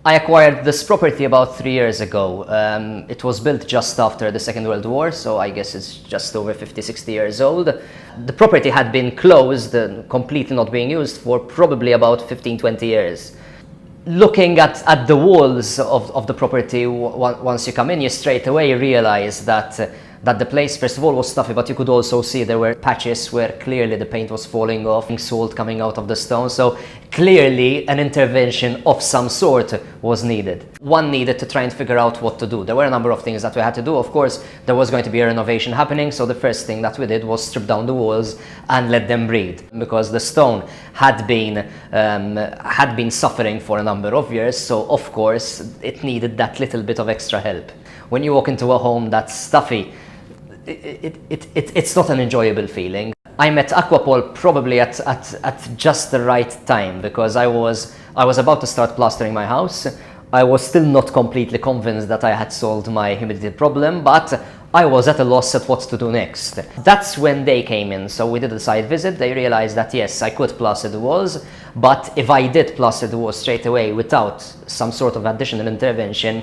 I acquired this property about 3 years ago. It was built just after the Second World War, so I guess it's just over 50, 60 years old. The property had been closed and completely not being used for probably about 15, 20 years. Looking at the walls of the property, once you come in, you straight away realize that the place, first of all, was stuffy, but you could also see there were patches where clearly the paint was falling off, salt coming out of the stone. So clearly an intervention of some sort was needed. One needed to try and figure out what to do. There were a number of things that we had to do. Of course, there was going to be a renovation happening, so the first thing that we did was strip down the walls and let them breathe, because the stone had been suffering for a number of years, so of course it needed that little bit of extra help. When you walk into a home that's stuffy, it's not an enjoyable feeling. I met Aquapol probably at just the right time, because I was about to start plastering my house. I was still not completely convinced that I had solved my humidity problem, but I was at a loss at what to do next. That's when they came in. So we did a site visit. They realized that yes, I could plaster the walls, but if I did plaster the walls straight away without some sort of additional intervention,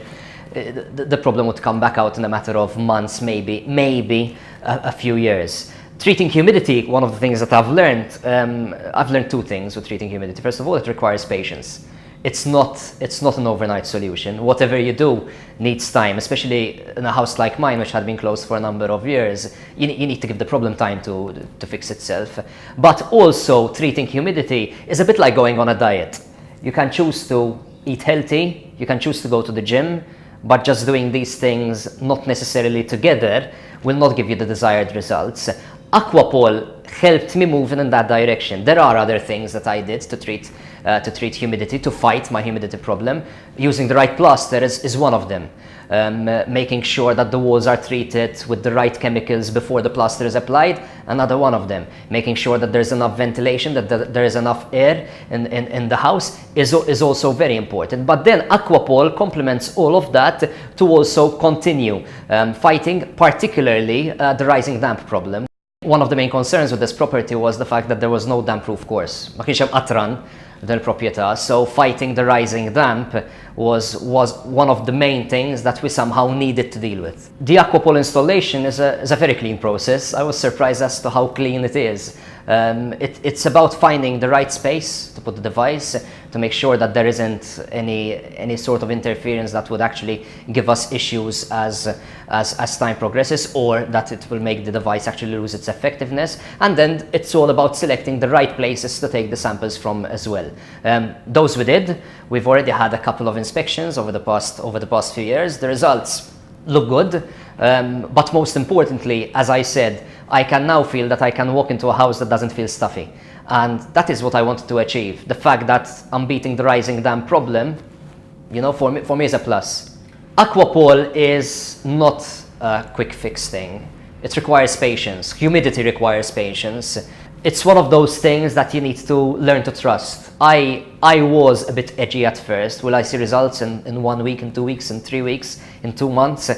the problem would come back out in a matter of months, maybe a few years. Treating humidity, one of the things that I've learned two things with treating humidity. First of all, it requires patience. It's not an overnight solution. Whatever you do needs time, especially in a house like mine, which had been closed for a number of years. You need to give the problem time to fix itself. But also, treating humidity is a bit like going on a diet. You can choose to eat healthy, you can choose to go to the gym, but just doing these things not necessarily together will not give you the desired results. Aquapol helped me move in that direction. There are other things that I did to treat humidity, to fight my humidity problem. Using the right plaster is one of them. Making sure that the walls are treated with the right chemicals before the plaster is applied, another one of them. Making sure that there's enough ventilation, that there is enough air in the house is also very important. But then Aquapol complements all of that to also continue fighting particularly the rising damp problem. One of the main concerns with this property was the fact that there was no damp-proof course. Ma kienx hemm qatran del-proprjetà, so fighting the rising damp was one of the main things that we somehow needed to deal with. The Aquapol installation is a very clean process. I was surprised as to how clean it is. It's about finding the right space to put the device, to make sure that there isn't any sort of interference that would actually give us issues as time progresses, or that it will make the device actually lose its effectiveness. And then it's all about selecting the right places to take the samples from as well. Those we did. We've already had a couple of inspections over the past few years. The results look good, but most importantly, as I said, I can now feel that I can walk into a house that doesn't feel stuffy. And that is what I wanted to achieve. The fact that I'm beating the rising damp problem, for me is a plus. Aquapol is not a quick fix thing. It requires patience. Humidity requires patience. It's one of those things that you need to learn to trust. I was a bit edgy at first. Will I see results in 1 week, in 2 weeks, in 3 weeks, in 2 months?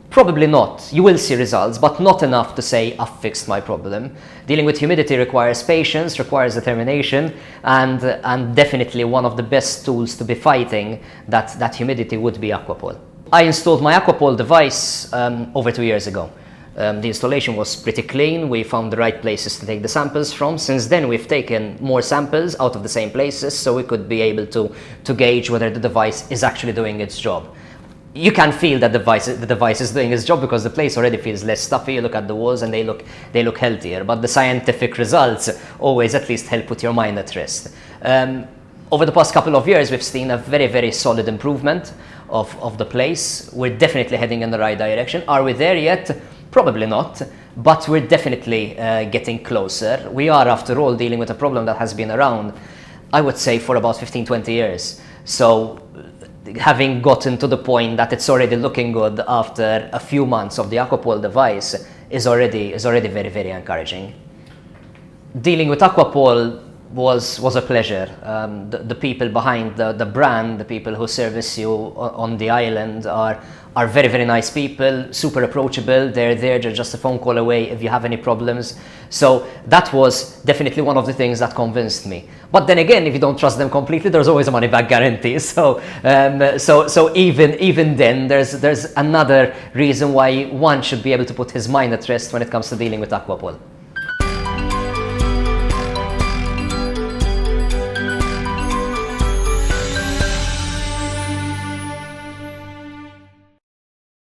Probably not. You will see results, but not enough to say I've fixed my problem. Dealing with humidity requires patience, requires determination, and definitely one of the best tools to be fighting that humidity would be Aquapol. I installed my Aquapol device over 2 years ago. The installation was pretty clean. We found the right places to take the samples from. Since then, we've taken more samples out of the same places, so we could be able to gauge whether the device is actually doing its job. You can feel that the device is doing its job because the place already feels less stuffy. You look at the walls and they look healthier. But the scientific results always at least help put your mind at rest. Over the past couple of years, we've seen a very, very solid improvement of the place. We're definitely heading in the right direction. Are we there yet? Probably not, but we're definitely getting closer. We are, after all, dealing with a problem that has been around, I would say, for about 15, 20 years. So having gotten to the point that it's already looking good after a few months of the Aquapol device is already very, very encouraging. Dealing with Aquapol was a pleasure. The people behind the brand, the people who service you on the island are very, very nice people, super approachable. They're just a phone call away if you have any problems. So that was definitely one of the things that convinced me. But then again, if you don't trust them completely, there's always a money back guarantee. So even then, there's another reason why one should be able to put his mind at rest when it comes to dealing with Aquapol.